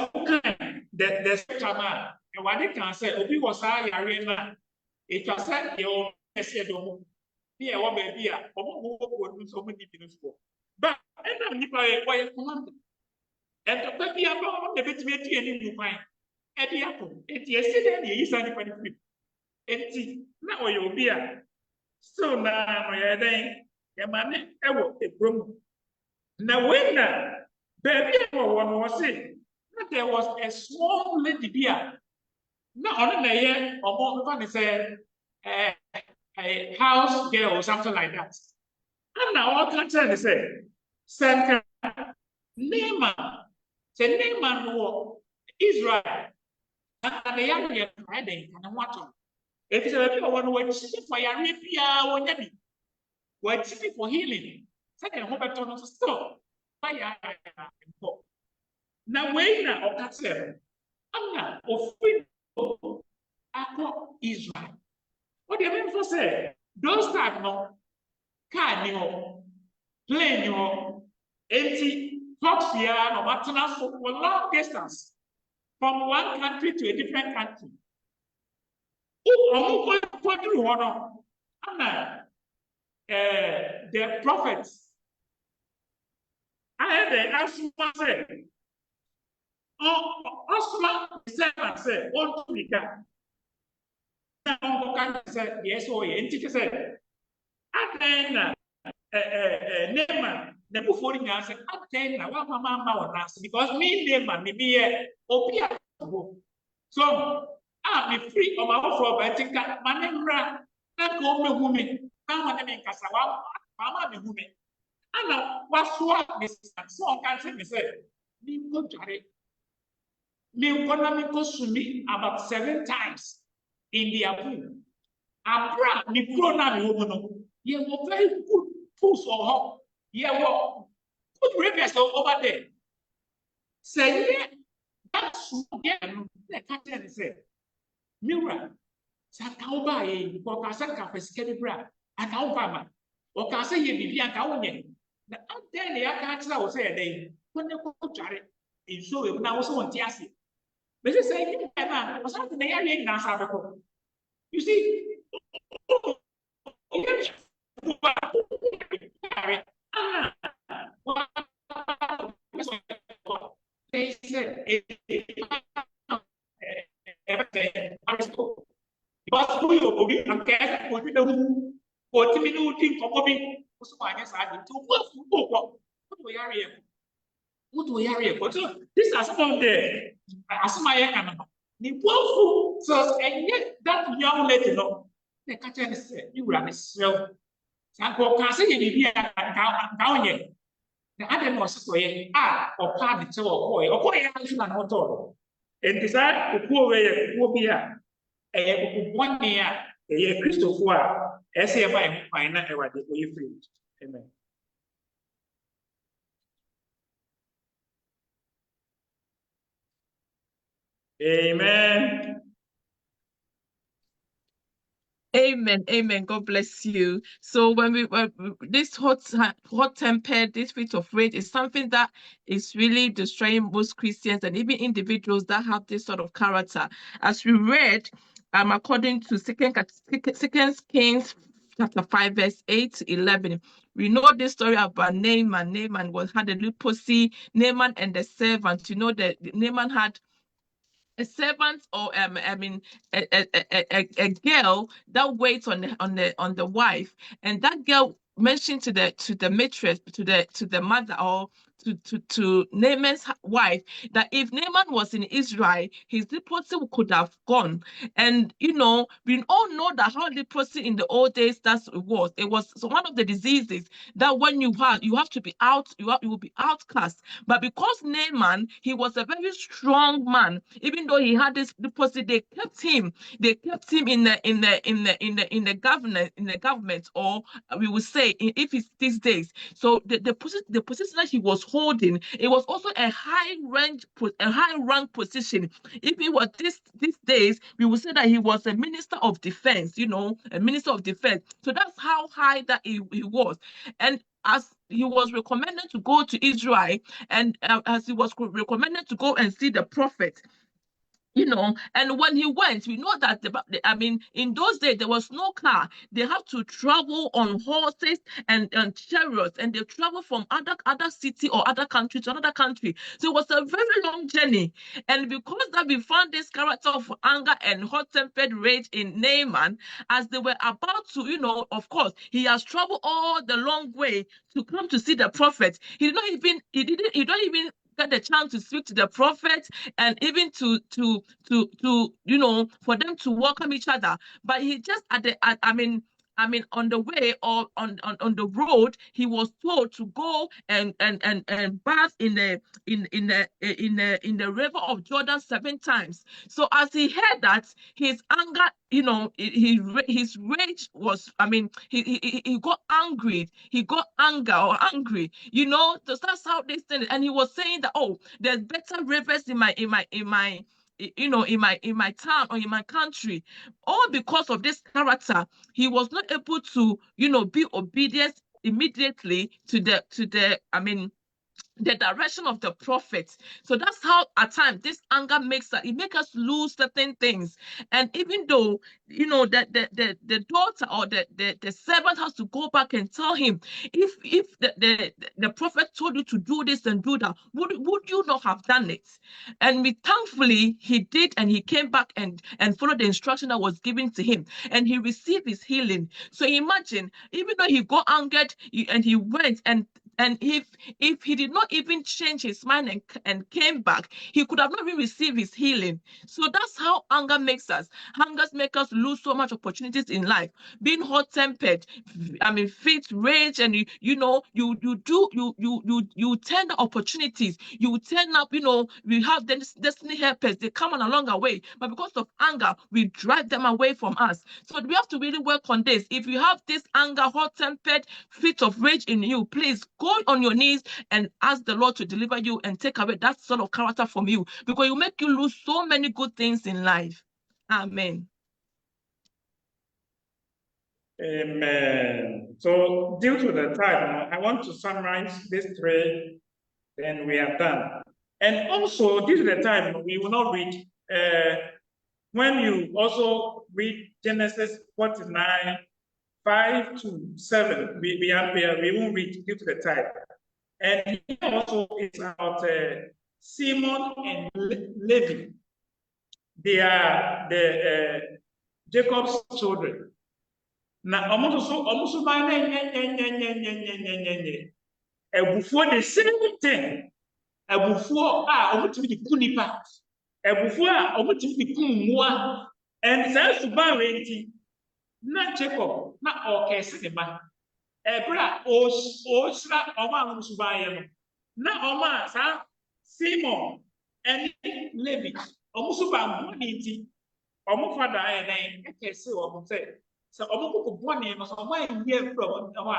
the chama Ewade can say obi was yare na it was said you say do be e wo baby a omo go do so many things for, but and nipa e command and the baby about the bit me any new fine e dey happen it yes dey dey use any funny flip enti na obi a so na no ye den ye mane e wo ebrom na when na baby e wo no say there was a small lady here. Now, on the year, or say a house girl or something like that. And now what can I say? Second, Naaman. Say Naaman was Israel. And the young year Friday, and I want to. If it's a people want to watch for your rapia or Yabi, watch for healing. Second, hope I don't stop. Now, wait now, or catch them. I'm not offering Israel. What do you mean for say? Those type no car no plane no empty trucks here no matter for long distance from one country to a different country. The prophets. I had the Asuma say, Asuma said, what to be done? Said, yes, or entity said, and then Naaman, the before the answer, and then what Mama would answer because me, Naaman, maybe a Opia. So I'll be free of our offer, but I think that my name ran, not go me woman, now my name Casawa, Mama be woman. And now, what's what Mrs. So I can say, me go Jare. Me gonna me go to me about 7 times in the Abu. Abra, me grown up, you know, you were very good fools or home. You were good ravens over there. Say, yeah, that's again, the captain said, Mira, Sakauba, or Kasaka, Pescadibra, and Albama, or Casa, you be young, and then the Akata was say a day when they go Jare. In so it now also on Tiasi. But you say, I was not in the area in Nassau. You see, they said, this is some of the Asuma. So, and yet that young lady, no, the catcher said, you run a self. Sanko can say you be down yet. The other was way, or party to a boy, or boy, not all. And decide to go away, will be a 1 year, a year Christopher, SMI, fine, ever the way free. Amen. Amen. Amen. Amen. God bless you. So when this hot-tempered, this fit of rage is something that is really destroying most Christians and even individuals that have this sort of character. As we read, according to 2 Kings chapter 5, verse 8 to 11, we know this story about Naaman. Naaman had a leprosy. Naaman and the servant. You know that Naaman had a servant, or a girl that waits on the wife, and that girl mentioned to the mistress, to the mother, or to Naaman's wife, that if Naaman was in Israel, his leprosy could have gone. And you know, we all know that how leprosy in the old days it was so one of the diseases that when you have to be out, you will be outcast. But because Naaman, he was a very strong man, even though he had this leprosy, they kept him in the government, or we would say if it's these days. So the position that he was holding, it was also a high rank position. If it was these days, we would say that he was a minister of defense, you know, a minister of defense. So that's how high that he was. And as he was recommended to go to Israel, and as he was recommended to go and see the prophet, you know, and when he went, we know that in those days there was no car. They have to travel on horses and chariots, and they travel from other city or other country to another country. So it was a very long journey. And because that we found this character of anger and hot-tempered rage in Naaman, as they were about to, you know, of course, he has traveled all the long way to come to see the prophet. He didn't even get the chance to speak to the prophet, and even to you know, for them to welcome each other. But he just on the way or on the road, he was told to go and bath in the river of Jordan 7 times. So as he heard that, his anger, you know, his rage was, he got angry. He got angry, you know. So that's how they said it. And he was saying that, oh, there's better rivers in my you know, in my town or in my country. All because of this character, he was not able to, you know, be obedient immediately to the the direction of the prophet. So that's how at times this anger makes us lose certain things. And even though, you know, that the daughter or the servant has to go back and tell him, if the prophet told you to do this and do that, would you not have done it? And thankfully he did, and he came back and followed the instruction that was given to him, and he received his healing. So imagine, even though he got angered and he went, and if he did not even change his mind and came back, he could have not even received his healing. So that's how anger makes us. Anger makes us lose so much opportunities in life. Being hot-tempered, fit, rage, and you turn the opportunities. You turn up, you know, we have destiny helpers. They come on along our way, but because of anger, we drive them away from us. So we have to really work on this. If you have this anger, hot-tempered, fit of rage in you, please go on your knees and ask the Lord to deliver you and take away that sort of character from you, because it will make you lose so many good things in life. Amen. Amen. So due to the time, I want to summarize these 3, then we are done. And also, due to the time, we will not read. When you also read Genesis 49, 5 to 7, we won't read due to the time. And here also it's about Simon and Levi. They are the Jacob's children. Now, almost by before the same thing. Before almost to be kunipa. Before almost to be kumwa. And that's about it. Not Jacob, not okay cinema. Ebra osra oma musubaye no. Na oma sa Simon and Levi. Omusuba money nti. Omu father ayen ekese omu say. So omu ko boni no so omu here from omu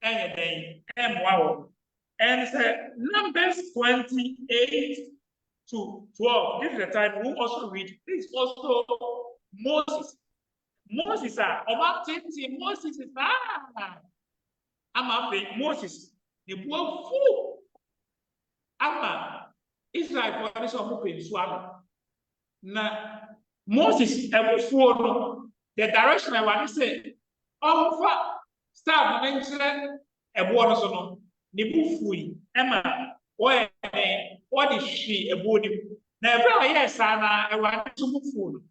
ayen emwa. And Numbers 28 to 12. This is the time we also read. This is also Moses. Moses, about 20, Moses is Moses, the boy fool. Israel for this open swallow. Now, Moses, a fool, the direction I want to say, start mentioning a water son, the buffui, Emma, what is she a body? Never, yes, Anna, I want to move food.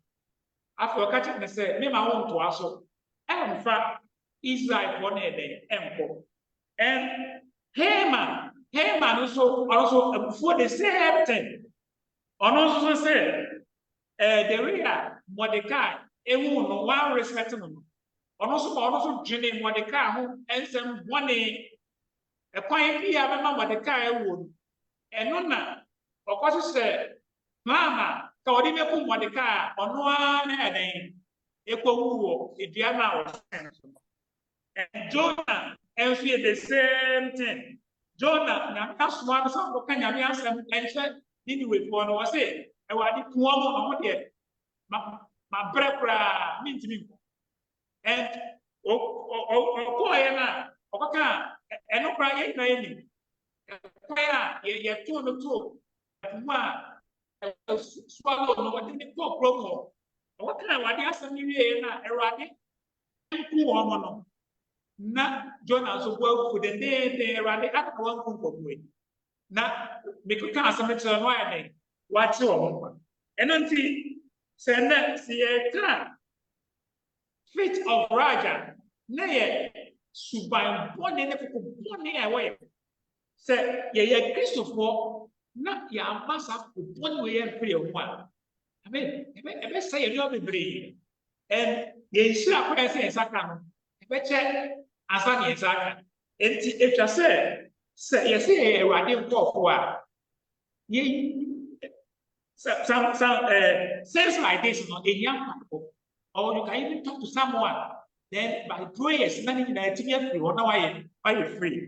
After catching the say, me my own to also, and in fact, Israel one day, and Haman also before the same thing, also said, the real Mordecai, no one respecting them, also Jenny Mordecai, who and some one day, a quiet Pia, Mordecai would, and Nona, of course, said, Mama. Kawadi me kum Mordecai onwa na eden ekwowu ediana was and Jonah and fear the same thing. Jonah na aswa so ko kanya me asem enche anyway for no was say e wadi kuomo no de ma brekra mintimi and o na okaka eno kra ye na yeni kaya ye to no to ma swallow no what didn't go promo. What kind of ideas are you na erade? No. Na Jonah so well for the day erade at one way. Na make you can't submit to no watch your and until send that see a fit of Raja. Nay, Subai, 1 away. Say, ye Christopher. na yɛamfa saa bɔne wei yɛmfiri yɛn ho a ɛbɛsɛ yɛn nneɛma bebree yɛnhyira kwan sɛ yɛnsa ka no ɛbɛkyɛ ansa ne yɛnsa aka enti ɛtwa sɛ yɛsɛ yɛyɛ Awurade nkurɔfoɔ a things like this no ɛhia mpako or you can even talk to someone then by prayers na ne nyinaa ɛtumi afiri hɔ na wayɛ free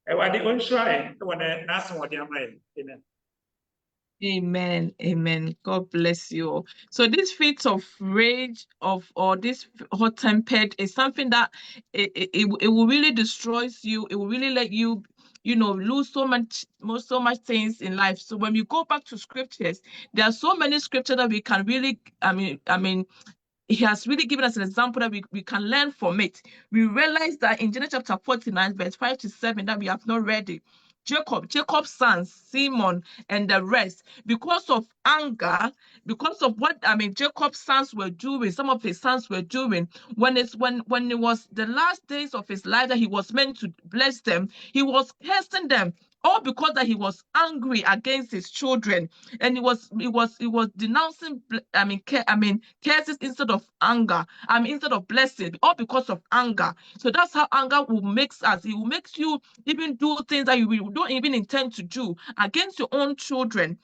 Awurade ɔnhyira yɛn wɔ n'asɛm wɔde ama yɛn. Amen. Amen. Amen. God bless you all. So this fit of rage or this hot tempered is something that it will really destroy you. It will really let you, lose so much things in life. So when we go back to scriptures, there are so many scriptures that we can really, he has really given us an example that we can learn from it. We realize that in Genesis chapter 49, verse 5 to 7, that we have not read it. Jacob's sons, Simon and the rest, because of anger, because of what Jacob's sons were doing, some of his sons were doing, when it was the last days of his life that he was meant to bless them, he was cursing them. All because that he was angry against his children, and he was denouncing curses instead of anger, instead of blessing, all because of anger. So that's how anger will make us. It will make you even do things that you don't even intend to do against your own children.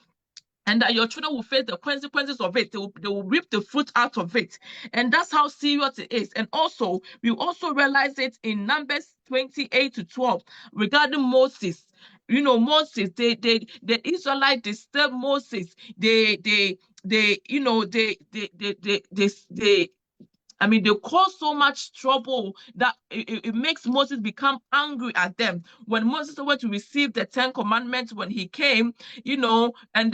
And that your children will face the consequences of it. They will reap the fruit out of it. And that's how serious it is. And also, we also realize it in Numbers 28 to 12 regarding Moses. Moses, the Israelites disturbed Moses. They cause so much trouble that it makes Moses become angry at them. When Moses went to receive the 10 Commandments, when he came, and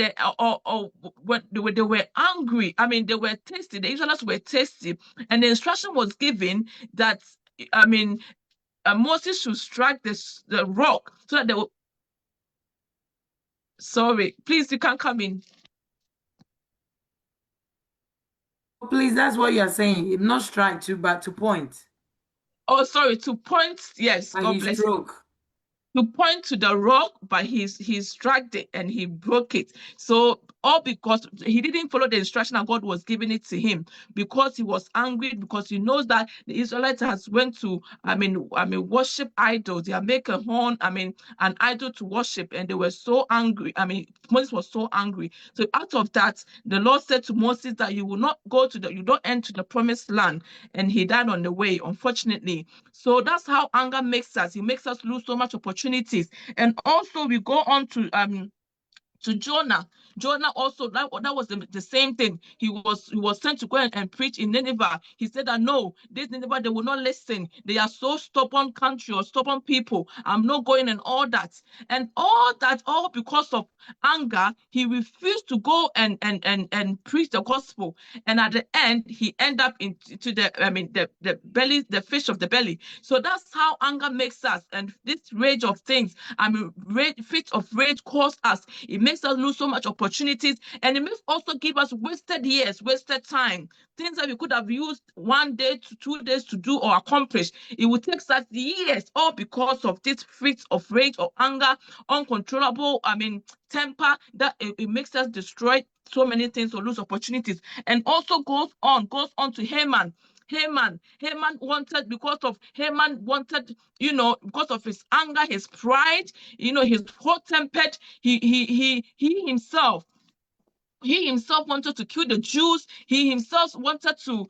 when they were angry, they were tasty. The Israelites were tasty, and the instruction was given that Moses should strike the rock so that they will. Sorry, please, you can come in. Please, that's what you're saying. Not strike to, but to point. Oh, sorry, to point. Yes, God bless you. To point to the rock, but he struck it and he broke it. So all because he didn't follow the instruction that God was giving it to him, because he was angry, because he knows that the Israelites has went to worship idols. They make a horn, an idol to worship, and they were so angry. Moses was so angry. So out of that, the Lord said to Moses that you will not you don't enter the promised land, and he died on the way, unfortunately. So that's how anger makes us. It makes us lose so much opportunities. And also we go on to Jonah. Jonah also, that was the same thing. He was sent to go and preach in Nineveh. He said that no, this Nineveh, they will not listen. They are so stubborn country or stubborn people. I'm not going and all that. And all because of anger, he refused to go and preach the gospel. And at the end, he ended up into the belly, the fish of the belly. So that's how anger makes us. And this rage of things, fit of rage causes us. It makes us lose so much opportunities, and it may also give us wasted years, wasted time, things that we could have used 1 day to 2 days to do or accomplish. It will take us years, all because of this fit of rage or anger, uncontrollable temper, that it makes us destroy so many things or lose opportunities. And also goes on to Haman. Haman wanted, because of his anger, his pride, his hot-tempered, he himself wanted to kill the Jews. He himself wanted to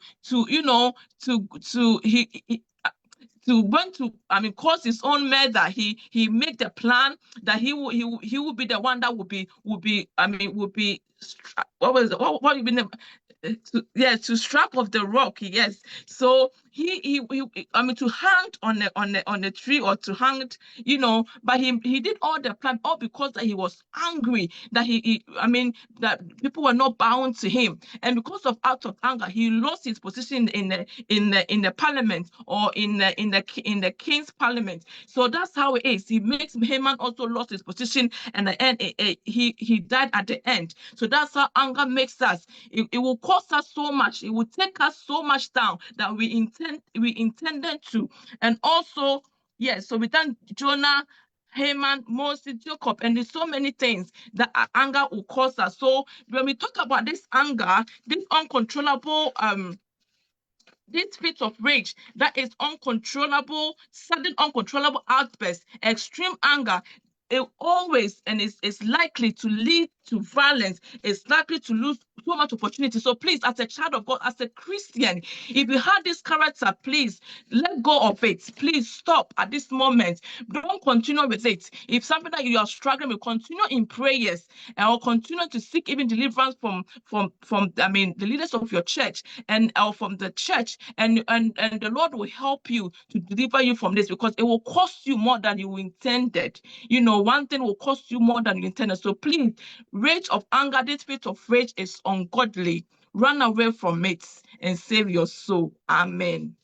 cause his own murder. He made the plan that he will be the one that will be to strap off the rock. Yes. So he to hang on a tree or to hang, but he did all the plan, all because that he was angry, that that people were not bound to him, and because of out of anger, he lost his position in the parliament or in the king's parliament. So that's how it is. He makes Haman also lost his position, and at the end he died at the end. So that's how anger makes us. It will cost us so much. It will take us so much down that we intended to. And also, yes, so we thank Jonah Haman, Moses, Jacob, and there's so many things that anger will cause us. So when we talk about this anger, this uncontrollable this fit of rage that is uncontrollable, sudden uncontrollable outburst, extreme anger, it always and is likely to lead to violence. It's likely to lose so much opportunity. So please, as a child of God, as a Christian, if you have this character, please let go of it. Please stop at this moment. Don't continue with it. If something that you are struggling with, continue in prayers or continue to seek even deliverance from the leaders of your church and or from the church, and the Lord will help you to deliver you from this, because it will cost you more than you intended. You know, one thing will cost you more than you intended. So please, rage of anger, this spirit of rage is ungodly. Run away from it and save your soul. Amen.